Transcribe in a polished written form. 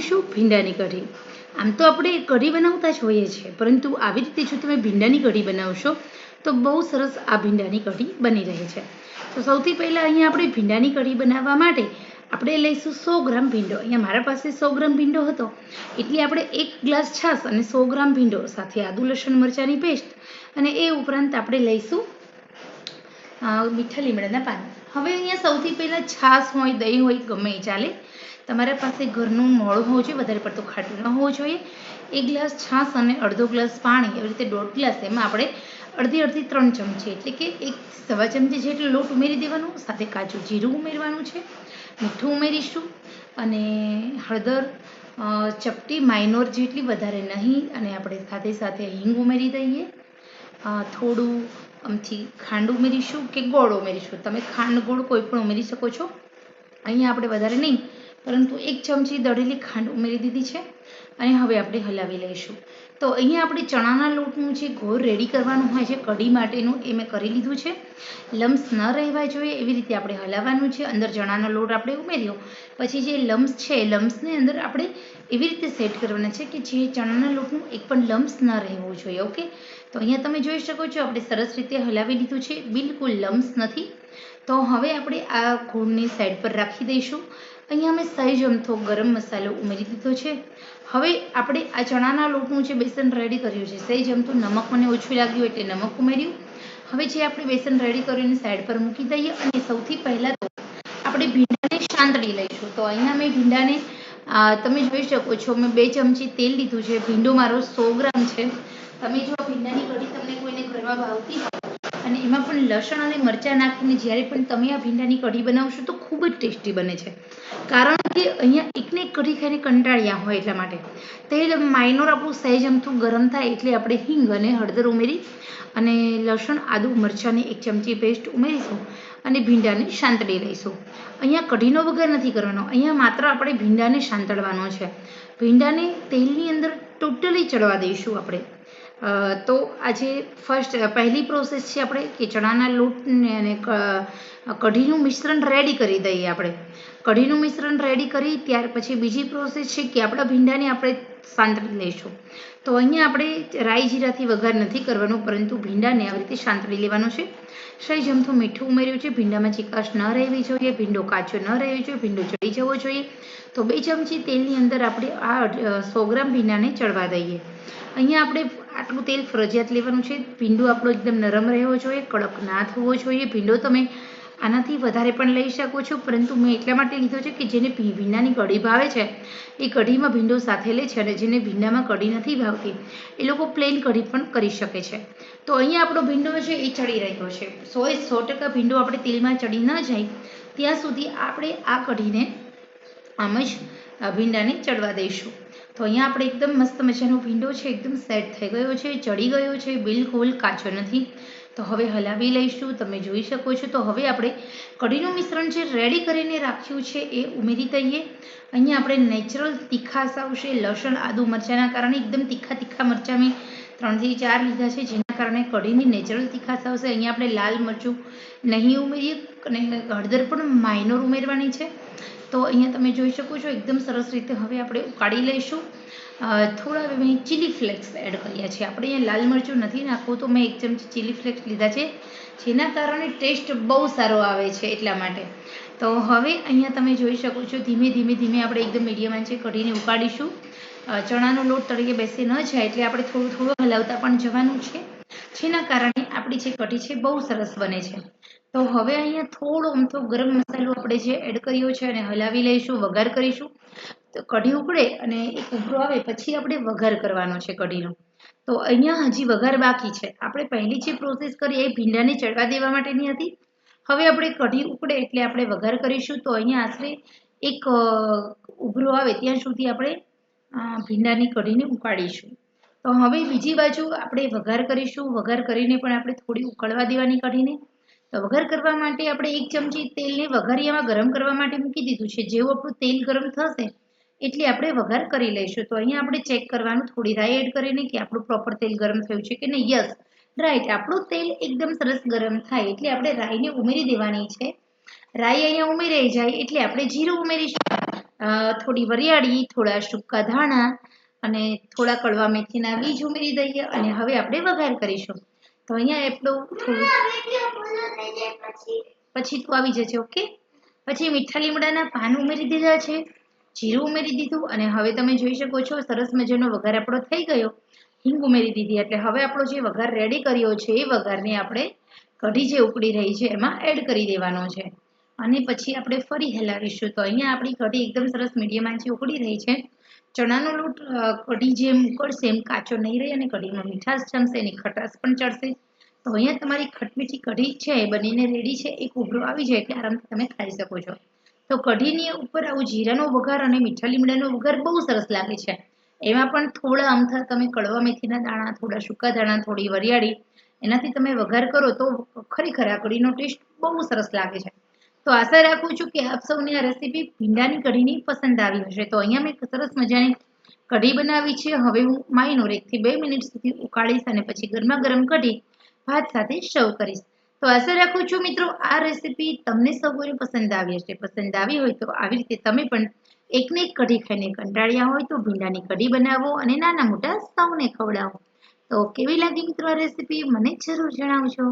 બનાવીશું ભીંડાની કઢી। આમ તો આપણે કઢી બનાવતા જ હોઈએ છીએ, પરંતુ આવી રીતે જો તમે ભીંડાની કઢી બનાવશો તો બહુ સરસ આ ભીંડાની કઢી બની રહે છે। તો સૌથી પહેલાં અહીંયા આપણે ભીંડાની કઢી બનાવવા માટે આપણે લઈશું 100 ગ્રામ ભીંડો। અહીંયા મારા પાસે 100 ગ્રામ ભીંડો હતો, એટલે આપણે 1 ગ્લાસ છાશ અને 100 ગ્રામ ભીંડો સાથે આદુ લસણ મરચાંની પેસ્ટ, અને એ ઉપરાંત આપણે લઈશું મીઠા લીમડાના પાન। હવે અહીંયા સૌથી પહેલાં છાશ હોય, દહીં હોય, ગમે એ ચાલે, તમારા પાસે ઘરનું મોળું હોવું જોઈએ, વધારે પડતું ખાટું ન હોવું જોઈએ। 1 ગ્લાસ છાશ અને અડધો ગ્લાસ પાણી, એવી રીતે 1.5 ગ્લાસ, એમાં આપણે અડધી 3 ચમચી એટલે કે 1 સવા ચમચી જેટલો લોટ ઉમેરી દેવાનો, સાથે કાચું જીરું ઉમેરવાનું છે, મીઠું ઉમેરીશું અને હળદર ચપટી માઇનોર જેટલી, વધારે નહીં, અને આપણે સાથે સાથે હિંગ ઉમેરી દઈએ। થોડું આમથી ખાંડ ઉમેરીશું કે ગોળ ઉમેરીશું, તમે ખાંડ ગોળ કોઈ પણ ઉમેરી શકો છો। અહીંયા આપણે વધારે નહીં, પરંતુ 1 ચમચી દળેલી ખાંડ ઉમેરી દીધી છે, અને હવે આપણે હલાવી લઈશું। તો અહીંયા આપણે ચણાના લોટનું જે ઘોર રેડી કરવાનું હોય છે કઢી માટેનું, એ મેં કરી લીધું છે। લમ્સ ન રહેવા જોઈએ એવી રીતે આપણે હલાવવાનું છે। અંદર ચણાનો લોટ આપણે ઉમેર્યો પછી જે લમ્સ છે, લમ્સને અંદર આપણે એવી રીતે સેટ કરવાના છે કે જે ચણાના લોટનું એક પણ લમ્સ ન રહેવું જોઈએ। ઓકે, તો અહીંયા તમે જોઈ શકો છો આપણે સરસ રીતે હલાવી લીધું છે, બિલકુલ લમ્સ નથી। તો હવે આપણે આ ઘોળને સાઈડ પર રાખી દઈશું। અહીંયા મેં સહેજ અમથો ગરમ મસાલો ઉમેરી દીધો છે। હવે આપણે આ ચણાના લોટનું જે બેસન રેડી કર્યું છે, સહેજ અમથું નમક મને ઓછું લાગ્યું એટલે નમક ઉમેર્યું। હવે જે આપણે બેસન રેડી કર્યું એને સાઈડ પર મૂકી દઈએ, અને સૌથી પહેલાં તો આપણે ભીંડાને સાંતળી લઈશું। તો અહીંયા મેં ભીંડાને તમે જોઈ શકો છો, મેં 2 ચમચી તેલ લીધું છે। ભીંડો મારો 100 ગ્રામ છે। તમે જો ભીંડાની કઢી તમને કોઈને ઘરમાં ભાવતી હોય અને એમાં પણ લસણ અને મરચાં નાખીને જ્યારે પણ તમે આ ભીંડાની કઢી બનાવશો તો ખૂબ જ ટેસ્ટી બને છે, કારણ કે અહીંયા એકને એક કઢી ખાઈને કંટાળ્યા હોય એટલા માટે। તેલ માઇનોર આપણું સહેજ અમથું ગરમ થાય એટલે આપણે હિંગ અને હળદર ઉમેરી અને લસણ આદુ મરચાંની 1 ચમચી પેસ્ટ ઉમેરીશું અને ભીંડાને સાંતળી લઈશું। અહીંયા કઢીનો વઘાર નથી કરવાનો, અહીંયા માત્ર આપણે ભીંડાને સાંતળવાનો છે। ભીંડાને તેલની અંદર ટોટલી ચડવા દઈશું આપણે। તો આજે પહેલી પ્રોસેસ છે આપણે કે ચણાના લોટને અને કઢીનું મિશ્રણ રેડી કરી દઈએ આપણે। કઢીનું મિશ્રણ રેડી કરી ત્યાર પછી બીજી પ્રોસેસ છે કે આપણા ભીંડાને આપણે સાંતળી લઈશું। તો અહીંયા આપણે રાઈ જીરાથી વઘાર નથી કરવાનો, પરંતુ ભીંડાને આવી રીતે સાંતળી લેવાનો છે। સહેજ અમથું મીઠું ઉમેર્યું છે, ભીંડામાં ચીકાશ ન રહેવી જોઈએ, ભીંડો કાચો ન રહેવો જોઈએ, ભીંડો ચડી જવો જોઈએ। તો 2 ચમચી તેલની અંદર આપણે આ 100 ગ્રામ ભીંડાને ચડવા દઈએ। અહીંયા આપણે આટલું તેલ ફરજિયાત લેવાનું છે। ભીંડો આપણો એકદમ નરમ રહેવો જોઈએ, કડક ના થવો જોઈએ। ભીંડો તમે આનાથી વધારે પણ લઈ શકો છો, પરંતુ મેં એટલા માટે લીધો છે કે જેને ભીંડાની કઢી ભાવે છે એ કઢીમાં ભીંડો સાથે લે છે, અને જેને ભીંડામાં કઢી નથી ભાવતી એ લોકો પ્લેન કઢી પણ કરી શકે છે। તો અહીંયા આપણો ભીંડો છે એ ચડી રહ્યો છે। 100% ભીંડો આપણે તેલમાં ચડી ન જાય ત્યાં સુધી આપણે આ કઢીને આમ જ ભીંડાને ચડવા દઈશું। તો અહીંયા આપણે એકદમ મસ્ત મજાનો ભીંડો છે, એકદમ સેટ થઈ ગયો છે, ચડી ગયો છે, બિલકુલ કાચો નથી। તો હવે હલાવી લઈશું, તમે જોઈ શકો છો। તો હવે આપણે કઢીનું મિશ્રણ જે રેડી કરીને રાખ્યું છે એ ઉમેરી દઈએ। અહીંયા આપણે નેચરલ તીખાશ આવશે, લસણ આદુ મરચાંના કારણે એકદમ તીખા મરચાં મેં 3 થી 4 લીધા છે, જેના કારણે કઢીની નેચરલ તીખાશ આવશે। અહીંયા આપણે લાલ મરચું નહીં ઉમેરીએ અને હળદર પણ માઇનોર ઉમેરવાની છે। તો અહીંયા તમે જોઈ શકો છો એકદમ સરસ રીતે હવે આપણે ઉકાળી લઈશું। થોડા મેં ચીલી ફ્લેક્સ એડ કર્યા છે, આપણે અહીંયા લાલ મરચું નથી નાખવું, તો મેં 1 ચમચી ચીલી ફ્લેક્સ લીધા છે, જેના કારણે ટેસ્ટ બહુ સારો આવે છે એટલા માટે। તો હવે અહીંયા તમે જોઈ શકો છો ધીમે ધીમે આપણે એકદમ મીડિયમ આંચે કઢીને ઉકાળીશું। ચણાનો લોટ તળિયે બેસી ન જાય એટલે આપણે થોડું હલાવતા પણ જવાનું છે, જેના કારણે આપણી જે કઢી છે બહુ સરસ બને છે। તો હવે અહીંયા થોડો અમથો ગરમ મસાલો આપણે જે એડ કર્યો છે અને હલાવી લઈશું, વઘાર કરીશું। તો કઢી ઉકળે અને એક ઉભરો આવે પછી આપણે વઘાર કરવાનો છે કઢીનો। તો અહીંયા હજી વઘાર બાકી છે। આપણે પહેલી જે પ્રોસેસ કરી એ ભીંડાને ચડવા દેવા માટેની હતી। હવે આપણે કઢી ઉકળે એટલે આપણે વઘાર કરીશું। તો અહીંયા આશરે એક ઉભરો આવે ત્યાં સુધી આપણે ભીંડાની કઢીને ઉકાળીશું। તો હવે બીજી બાજુ આપણે વઘાર કરીશું, વઘાર કરીને પણ આપણે થોડી ઉકળવા દેવાની કઢીને। તો વઘાર કરવા માટે આપણે 1 ચમચી તેલને વઘારિયામાં ગરમ કરવા માટે મૂકી દીધું છે। જેવું આપણું તેલ ગરમ થશે એટલે આપણે વઘાર કરી લઈશું। તો અહીંયા આપણે ચેક કરવાનું થોડી રાઈ એડ કરીને કે આપણું પ્રોપર તેલ ગરમ થયું છે કે નહીં। યસ, રાઈટ, આપણું તેલ એકદમ સરસ ગરમ થાય એટલે આપણે રાઈને ઉમેરી દેવાની છે। રાઈ અહીંયા ઉમેરાઈ જાય એટલે આપણે જીરું ઉમેરીશું। થોડી વરિયાળી, થોડા સૂકા ધાણા અને થોડા કડવા મેથીના બીજ ઉમેરી દઈએ અને હવે આપણે વઘાર કરીશું. તો અહીંયા આપણું પછી તું આવી જજે. ઓકે. પછી મીઠા લીમડાના પાન ઉમેરી દીધા છે, જીરું ઉમેરી દીધું અને હવે તમે જોઈ શકો છો સરસ મજાનો વઘાર આપણો થઈ ગયો. હિંગ ઉમેરી દીધી એટલે હવે આપણો જે વઘાર રેડી કર્યો છે એ વઘારને આપણે કઢી જે ઉકળી રહી છે એમાં એડ કરી દેવાનો છે અને પછી આપણે ફરી હલાવીશું. તો અહીંયા આપણી કઢી એકદમ સરસ મીડિયમ આંચે ઉકળી રહી છે. ચણાનો લોટ કઢી જેમ ઉકળશે એમ કાચો નહીં રહે અને કઢીમાં મીઠાશ જમશે, એની ખટાશ પણ ચડશે. તો અહીંયા તમારી ખટમીઠી કઢી છે એ બનીને રેડી છે. એક ઉભરો આવી જાય એટલે આરામથી તમે ખાઈ શકો છો. તો કઢીની ઉપર આવું જીરાનો વઘાર અને મીઠા લીમડાનો વઘાર બહુ સરસ લાગે છે. એમાં પણ થોડા અમથા તમે કડવા મેથીના દાણા, થોડા સૂકા દાણા, થોડી વરિયાળી એનાથી તમે વઘાર કરો તો ખરેખર આ કઢીનો ટેસ્ટ બહુ સરસ લાગે છે. તો આશા રાખું છું કે આપ સૌને આ રેસીપી ભીંડાની કઢીની પસંદ આવી હશે. તો અહીંયા મેં સરસ મજાની કઢી બનાવી છે. હવે હું માઇનોર 1 થી 2 મિનિટ સુધી ઉકાળીશ અને પછી ગરમા ગરમ કઢી ભાત સાથે સર્વ કરીશ. તો આશા રાખું છું મિત્રો આ રેસીપી તમને સૌને પસંદ આવી હશે. પસંદ આવી હોય તો આવી રીતે તમે પણ એકને એક કઢી ખાઈને કંટાળ્યા હોય તો ભીંડાની કઢી બનાવો અને નાના મોટા સૌને ખવડાવો. તો કેવી લાગી મિત્રો આ રેસીપી મને જરૂર જણાવજો.